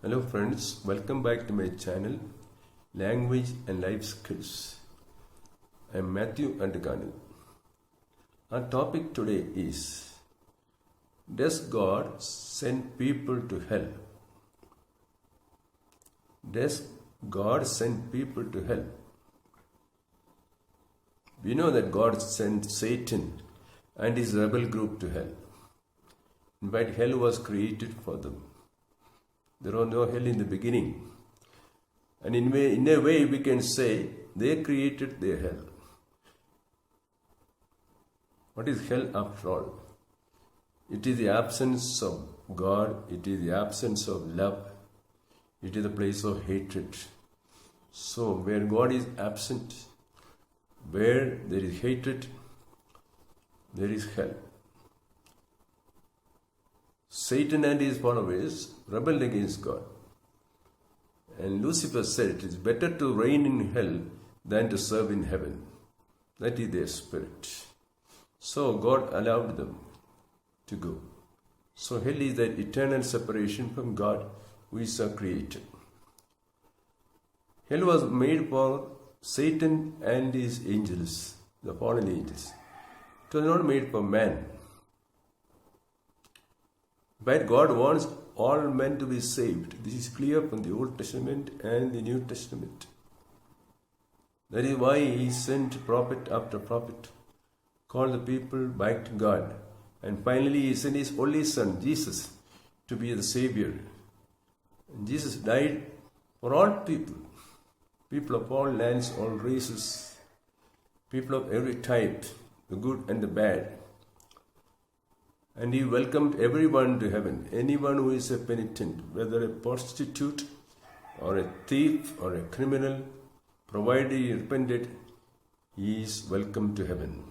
Hello friends, welcome back to my channel Language and Life Skills. I am Matthew Andaganu. Our topic today is, does God send people to hell? Does God send people to hell? We know that God sent Satan and his rebel group to hell. In fact, hell was created for them. There was no hell in the beginning. And in a way we can say they created their hell. What is hell after all? It is the absence of God. It is the absence of love. It is a place of hatred. So where God is absent, where there is hatred, there is hell. Satan and his followers rebelled against God. And Lucifer said it is better to reign in hell than to serve in heaven. That is their spirit. So God allowed them to go. So hell is that eternal separation from God who is our creator. Hell was made for Satan and his angels, the fallen angels. It was not made for man. But God wants all men to be saved. This is clear from the Old Testament and the New Testament. That is why He sent prophet after prophet, called the people back to God. And finally He sent His only Son, Jesus, to be the Savior. And Jesus died for all people. People of all lands, all races, people of every type, the good and the bad. And He welcomed everyone to heaven. Anyone who is a penitent, whether a prostitute or a thief or a criminal, provided he repented, he is welcome to heaven.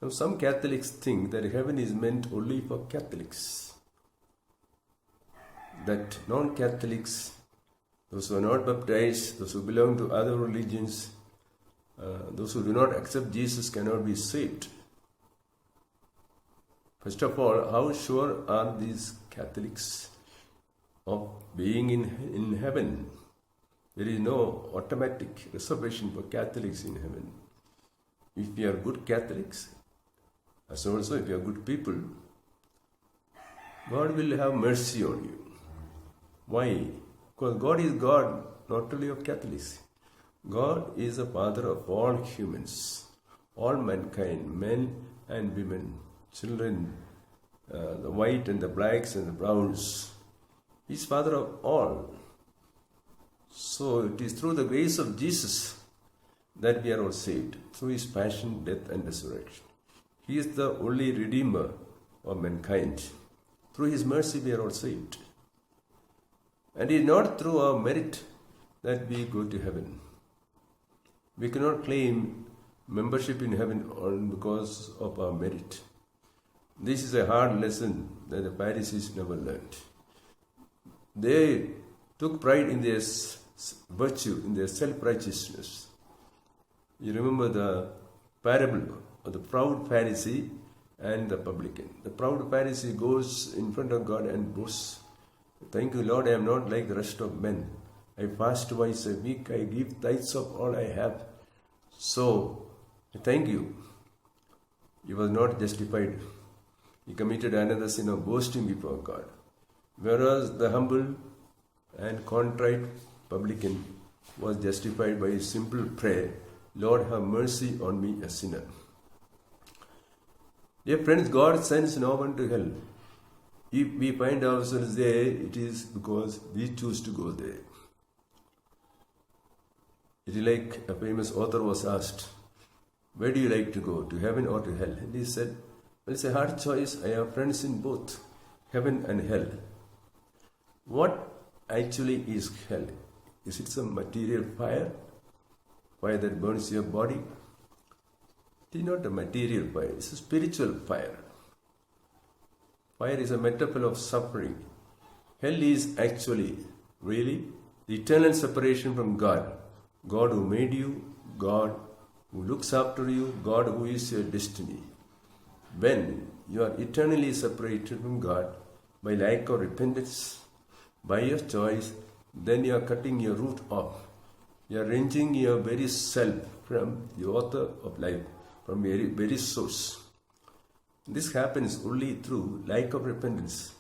Now some Catholics think that heaven is meant only for Catholics. That non-Catholics, those who are not baptized, those who belong to other religions, those who do not accept Jesus cannot be saved. First of all, how sure are these Catholics of being in heaven? There is no automatic reservation for Catholics in heaven. If you are good Catholics, as also if you are good people, God will have mercy on you. Why? Because God is God, not only of Catholics. God is the Father of all humans, all mankind, men and women, children, the white and the blacks and the browns. He is Father of all. So it is through the grace of Jesus that we are all saved, through His passion, death and resurrection. He is the only Redeemer of mankind. Through His mercy we are all saved. And it is not through our merit that we go to heaven. We cannot claim membership in heaven only because of our merit. This is a hard lesson that the Pharisees never learned. They took pride in their virtue, in their self-righteousness. You remember the parable of the proud Pharisee and the publican. The proud Pharisee goes in front of God and boasts, "Thank you, Lord, I am not like the rest of men. I fast twice a week, I give tithes of all I have. So, thank you." He was not justified. He committed another sin of boasting before God. Whereas the humble and contrite publican was justified by his simple prayer, "Lord, have mercy on me, a sinner." Dear friends, God sends no one to hell. If we find ourselves there, it is because we choose to go there. It is like a famous author was asked, "Where do you like to go, to heaven or to hell?" And he said, "Well, it's a hard choice. I have friends in both heaven and hell." What actually is hell? Is it some material fire? Fire that burns your body? It is not a material fire. It's a spiritual fire. Fire is a metaphor of suffering. Hell is actually, really, the eternal separation from God. God who made you, God who looks after you, God who is your destiny. When you are eternally separated from God by lack of repentance, by your choice, then you are cutting your root off. You are wrenching your very self from the author of life, from your very source. This happens only through lack of repentance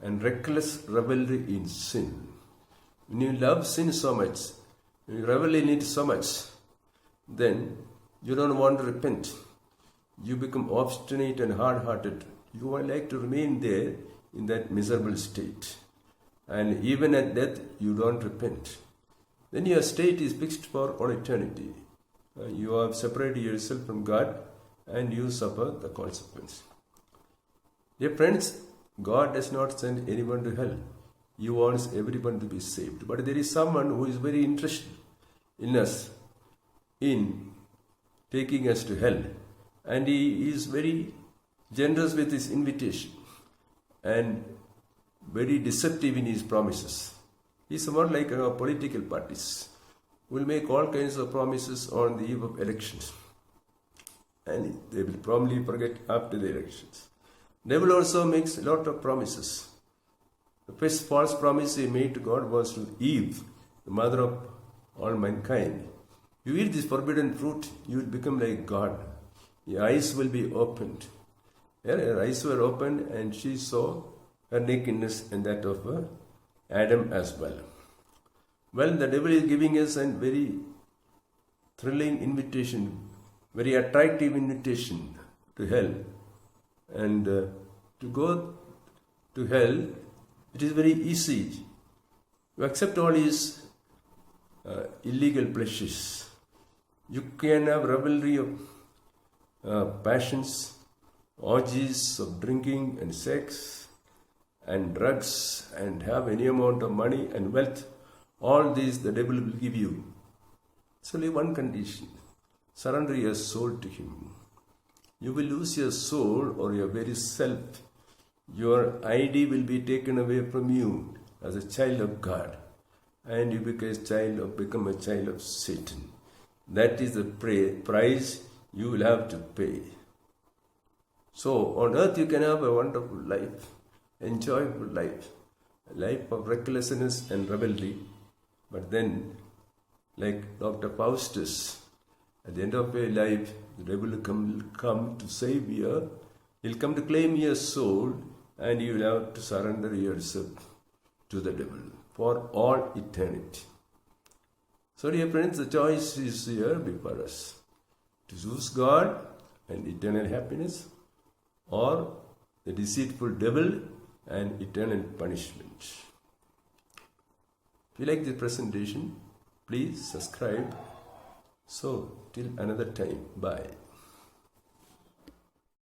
and reckless revelry in sin. When you love sin so much, when you revel in it so much, then you don't want to repent. You become obstinate and hard-hearted. You would like to remain there in that miserable state. And even at death, you don't repent. Then your state is fixed for all eternity. You have separated yourself from God and you suffer the consequence. Dear friends, God does not send anyone to hell. He wants everyone to be saved. But there is someone who is very interested in us, in taking us to hell. And he is very generous with his invitation and very deceptive in his promises. He is somewhat like political parties who will make all kinds of promises on the eve of elections. And they will probably forget after the elections. Devil also makes a lot of promises. The first false promise he made to God was to Eve, the mother of all mankind. You eat this forbidden fruit, you will become like God. Your eyes will be opened. Her eyes were opened and she saw her nakedness and that of Adam as well. Well, the devil is giving us a very thrilling invitation, very attractive invitation to hell. And to go to hell, it is very easy. You accept all his illegal pleasures. You can have revelry of passions, orgies of drinking and sex and drugs, and have any amount of money and wealth. All these the devil will give you. It's only one condition. Surrender your soul to him. You will lose your soul or your very self. Your ID will be taken away from you as a child of God, and you become a child of Satan. That is the price you will have to pay. So on earth you can have a wonderful life, enjoyable life, a life of recklessness and revelry. But then, like Dr. Faustus, at the end of your life, the devil will come to save you. He'll come to claim your soul, and you will have to surrender yourself to the devil for all eternity. So, dear friends, the choice is here before us: to choose God and eternal happiness, or the deceitful devil and eternal punishment. If you like this presentation, please subscribe. So, till another time, bye.